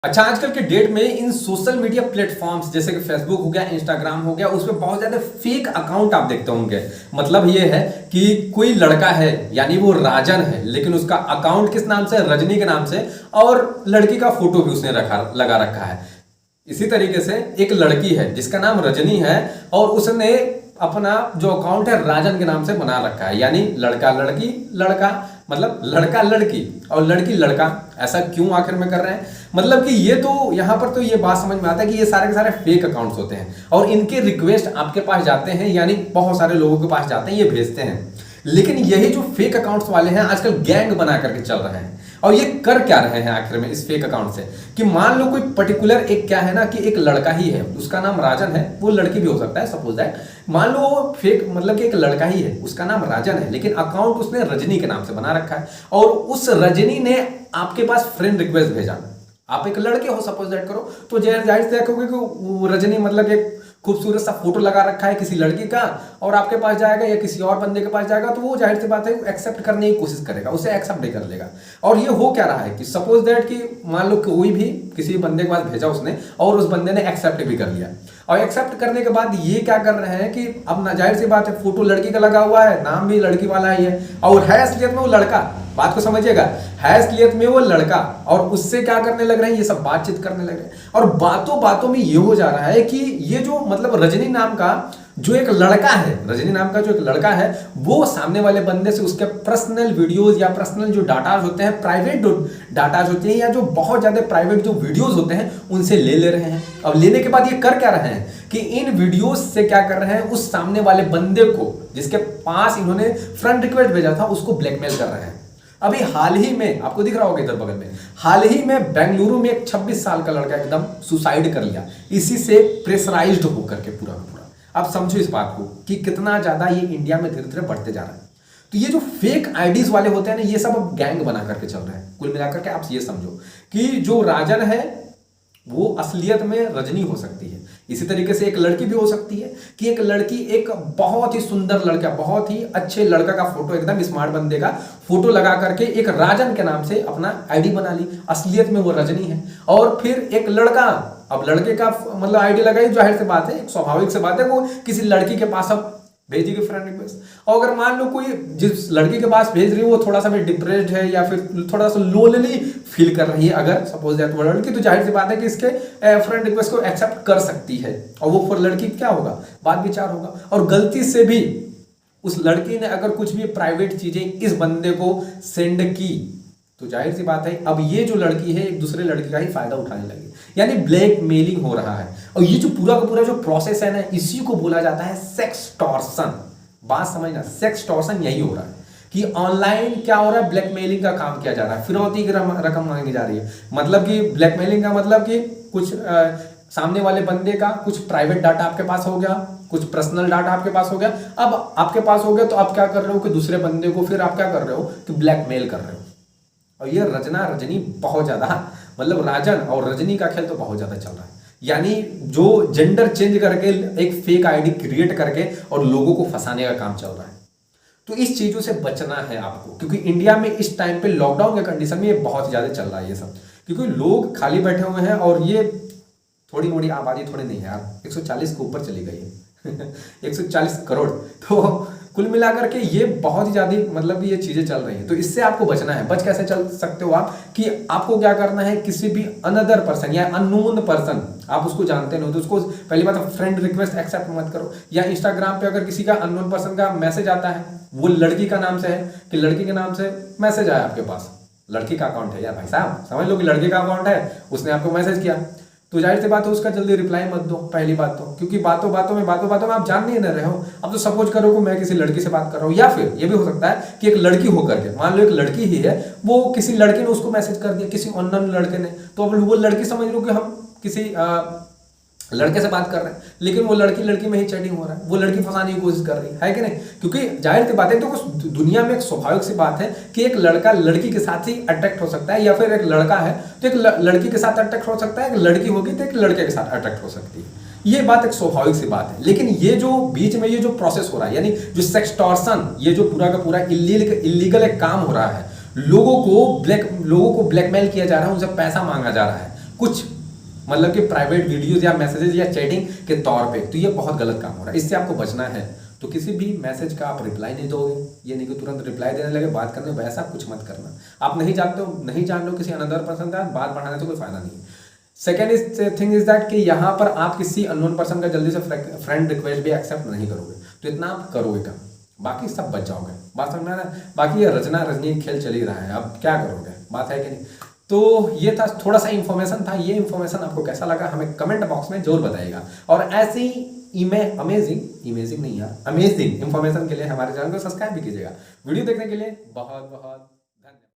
अच्छा, आजकल के डेट में इन सोशल मीडिया प्लेटफॉर्म्स जैसे कि फेसबुक हो गया, इंस्टाग्राम हो गया, उसमें बहुत ज्यादा फेक अकाउंट आप देखते होंगे। मतलब ये है कि कोई लड़का है, यानी वो राजन है, लेकिन उसका अकाउंट किस नाम से, रजनी के नाम से, और लड़की का फोटो भी उसने लगा रखा है। इसी तरीके से एक लड़की है जिसका नाम रजनी है, और उसने अपना जो अकाउंट है राजन के नाम से बना रखा है। यानी लड़का लड़की लड़का, मतलब लड़का लड़की और लड़की लड़का। ऐसा क्यों आखिर में कर रहे हैं? मतलब कि ये तो यहां पर तो ये बात समझ में आता है कि ये सारे के सारे फेक अकाउंट्स होते हैं, और इनके रिक्वेस्ट आपके पास जाते हैं, यानी बहुत सारे लोगों के पास जाते हैं, ये भेजते हैं। लेकिन यही जो फेक अकाउंट्स वाले हैं आजकल गैंग बना करके चल रहे हैं। और ये कर क्या रहे हैं आखिर में इस फेक अकाउंट से, कि मान लो कोई पर्टिकुलर एक क्या है ना, कि एक लड़का ही है, उसका नाम राजन है, वो लड़की भी हो सकता है, सपोज दैट। मान लो वो फेक, मतलब कि एक लड़का ही है, उसका नाम राजन है, लेकिन अकाउंट उसने रजनी के नाम से बना रखा है, और उस रजनी ने आपके पास फ्रेंड रिक्वेस्ट भेजा। आप एक लड़के हो, सपोज दैट करो, तो जाहिर से देखोगे कि रजनी मतलब एक खूबसूरत सा फोटो लगा रखा है किसी लड़की का, और आपके पास जाएगा या किसी और बंदे के पास जाएगा, तो वो जाहिर सी बात है एक्सेप्ट करने की कोशिश करेगा, उसे एक्सेप्ट नहीं कर लेगा। और ये हो क्या रहा है कि सपोज दैट कि मान लो कोई भी किसी बंदे के पास भेजा उसने, और उस बंदे ने एक्सेप्ट भी कर लिया, और एक्सेप्ट करने के बाद ये क्या कर रहे हैं कि अब ना, जाहिर सी बात है फोटो लड़की का लगा हुआ है, नाम भी लड़की वाला ही है, और है असलियत में वो लड़का। बात को समझिएगा, है असलियत में वो लड़का, और उससे क्या करने लग रहे हैं, ये सब बातचीत करने लग रहे हैं। और बातों बातों में ये हो जा रहा है कि ये जो मतलब रजनी नाम का जो एक लड़का है, रजनी नाम का जो एक लड़का है, वो सामने वाले बंदे से उसके पर्सनल वीडियोस या पर्सनल जो डाटाज होते हैं, प्राइवेट डाटाज होते हैं, या जो बहुत ज्यादा प्राइवेट जो वीडियोस होते हैं, उनसे ले रहे हैं। अब लेने के बाद ये कर क्या रहे हैं कि इन वीडियोस से क्या कर रहे हैं, उस सामने वाले बंदे को जिसके पास इन्होंने फ्रेंड रिक्वेस्ट भेजा था, उसको ब्लैकमेल कर रहे हैं। अभी हाल ही में आपको दिख रहा होगा इधर बगल में, हाल ही में बेंगलुरु में एक 26 साल का लड़का एकदम सुसाइड कर लिया, इसी से प्रेशराइज्ड होकर के पूरा का पूरा। अब समझो इस बात को कि कितना ज्यादा ये इंडिया में धीरे धीरे बढ़ते जा रहा है। तो ये जो फेक आईडीज वाले होते हैं ना, ये सब अब गैंग बना करके चल रहे हैं। कुल मिलाकर के आप ये समझो कि जो राजन है वो असलियत में रजनी हो सकती है। इसी तरीके से एक लड़की भी हो सकती है कि एक लड़की एक बहुत ही सुंदर लड़का, बहुत ही अच्छे लड़का का फोटो, एकदम स्मार्ट बंदे का फोटो लगा करके एक राजन के नाम से अपना आईडी बना ली, असलियत में वो रजनी है। और फिर एक लड़का, अब लड़के का मतलब आईडी लगाई, जाहिर सी बात है, स्वाभाविक सी बात है, वो किसी लड़की के पास अब भेजेगी फ्रेंड रिक्वेस्ट। और अगर मान लो कोई जिस लड़की के पास भेज रही है वो थोड़ा सा भी डिप्रेस्ड है, या फिर थोड़ा सा लोनली फील कर रही है, अगर सपोज दैट वो लड़की, तो जाहिर सी बात है कि इसके फ्रेंड रिक्वेस्ट को एक्सेप्ट कर सकती है। और वो फिर लड़की क्या होगा, बात विचार होगा। और गलती से भी उस लड़की ने अगर कुछ भी प्राइवेट चीजें इस बंदे को सेंड की, तो जाहिर सी बात है अब ये जो लड़की है एक दूसरे लड़की का ही फायदा उठाने लगी, यानी ब्लैकमेलिंग हो रहा है। और ये जो पूरा का पूरा जो प्रोसेस है ना, इसी को बोला जाता है सेक्सटॉर्शन। बात समझना, सेक्सटॉर्शन यही हो रहा है कि ऑनलाइन क्या हो रहा है, ब्लैकमेलिंग का काम किया जा रहा है, फिरौती की रकम मांगी जा रही है। मतलब कि ब्लैकमेलिंग का मतलब कि कुछ सामने वाले बंदे का कुछ प्राइवेट डाटा आपके पास हो गया, कुछ पर्सनल डाटा आपके पास हो गया। अब आपके पास हो गया तो आप क्या कर रहे हो कि दूसरे बंदे को फिर आप क्या कर रहे हो कि ब्लैकमेल कर रहे हो। और ये रजनी बहुत ज्यादा, मतलब राजन और रजनी का खेल तो बहुत ज्यादा चल रहा है। यानी जो जेंडर चेंज करके एक फेक आईडी क्रिएट करके और लोगों को फंसाने का काम चल रहा है। तो इस चीजों से बचना है आपको, क्योंकि इंडिया में इस टाइम पे लॉकडाउन के कंडीशन में ये बहुत ज्यादा चल रहा है ये सब, क्योंकि लोग खाली बैठे हुए हैं। और ये थोड़ी मोड़ी आबादी थोड़ी नहीं है यार, 140 के ऊपर चली गई है 140 करोड़। तो कुल मिलाकर के ये बहुत ही ज्यादा मतलब ये चीजें चल रही हैं। तो इससे आपको बचना है। बच कैसे चल सकते हो आप, कि आपको क्या करना है, किसी भी अनदर पर्सन या अननोन पर्सन, आप उसको जानते नहीं हो, तो उसको पहली बात फ्रेंड रिक्वेस्ट एक्सेप्ट मत करो। या इंस्टाग्राम पे अगर किसी का अननोन पर्सन का मैसेज आता है, वो लड़की का नाम से है, कि लड़की के नाम से मैसेज आया आपके पास, लड़की का अकाउंट है यार भाई साहब, समझ लो कि लड़के का अकाउंट है, उसने आपको मैसेज किया, तो जाहिर सी बात है उसका जल्दी रिप्लाई मत दो, पहली बात तो, क्योंकि बातों बातों में आप जान नहीं रहे हो। अब तो सपोज करो कि मैं किसी लड़की से बात कर रहा हूँ, या फिर ये भी हो सकता है कि एक लड़की होकर के, मान लो एक लड़की ही है, वो किसी लड़के ने उसको मैसेज कर दिया, किसी अननोन लड़के ने, तो अब वो लड़की समझ लो कि हम किसी लड़के से बात कर रहे हैं, लेकिन वो लड़की में ही चैटिंग हो रहा है, वो लड़की फंसाने की कोशिश कर रही है कि नहीं। क्योंकि जाहिर सी बात है, तो दुनिया में एक स्वाभाविक सी बात है कि एक लड़का लड़की के साथ ही अट्रैक्ट हो सकता है, या फिर एक लड़का है तो एक लड़की के साथ अट्रैक्ट हो सकता है, एक लड़की होगी तो एक लड़के के साथ अट्रैक्ट हो सकती है। ये बात एक स्वाभाविक सी बात है। लेकिन ये जो बीच में ये जो प्रोसेस हो रहा है, यानी जो सेक्सटॉर्शन, ये जो पूरा का पूरा इलीगल एक काम हो रहा है, लोगों को ब्लैकमेल किया जा रहा है, उनसे पैसा मांगा जा रहा है, कुछ मतलब कि प्राइवेट वीडियोज या मैसेजेस या चैटिंग के तौर पे, तो ये बहुत गलत काम हो रहा है। इससे आपको बचना है तो किसी भी मैसेज का आप रिप्लाई नहीं दोगे, ये नहीं कि तुरंत रिप्लाई देने लगे बात करने, वैसा कुछ मत करना। आप नहीं जानते हो, नहीं जान लो किसी अनदर पर्सन का, बात बढ़ाने से कोई फायदा नहीं है। सेकेंड थिंग इज दैट कि यहाँ पर आप किसी अननोन पर्सन का जल्दी से फ्रेंड रिक्वेस्ट भी एक्सेप्ट नहीं करोगे, तो इतना आप करोगे काम, बाकी सब बच जाओगे। बात समझना ना, बाकी ये रचना रजनी खेल चल ही रहा है, अब क्या करोगे, बात है कि नहीं। तो ये था थोड़ा सा इन्फॉर्मेशन था, ये इन्फॉर्मेशन आपको कैसा लगा हमें कमेंट बॉक्स में जरूर बताइएगा। और ऐसे ही अमेजिंग इन्फॉर्मेशन के लिए हमारे चैनल को सब्सक्राइब भी कीजिएगा। वीडियो देखने के लिए बहुत बहुत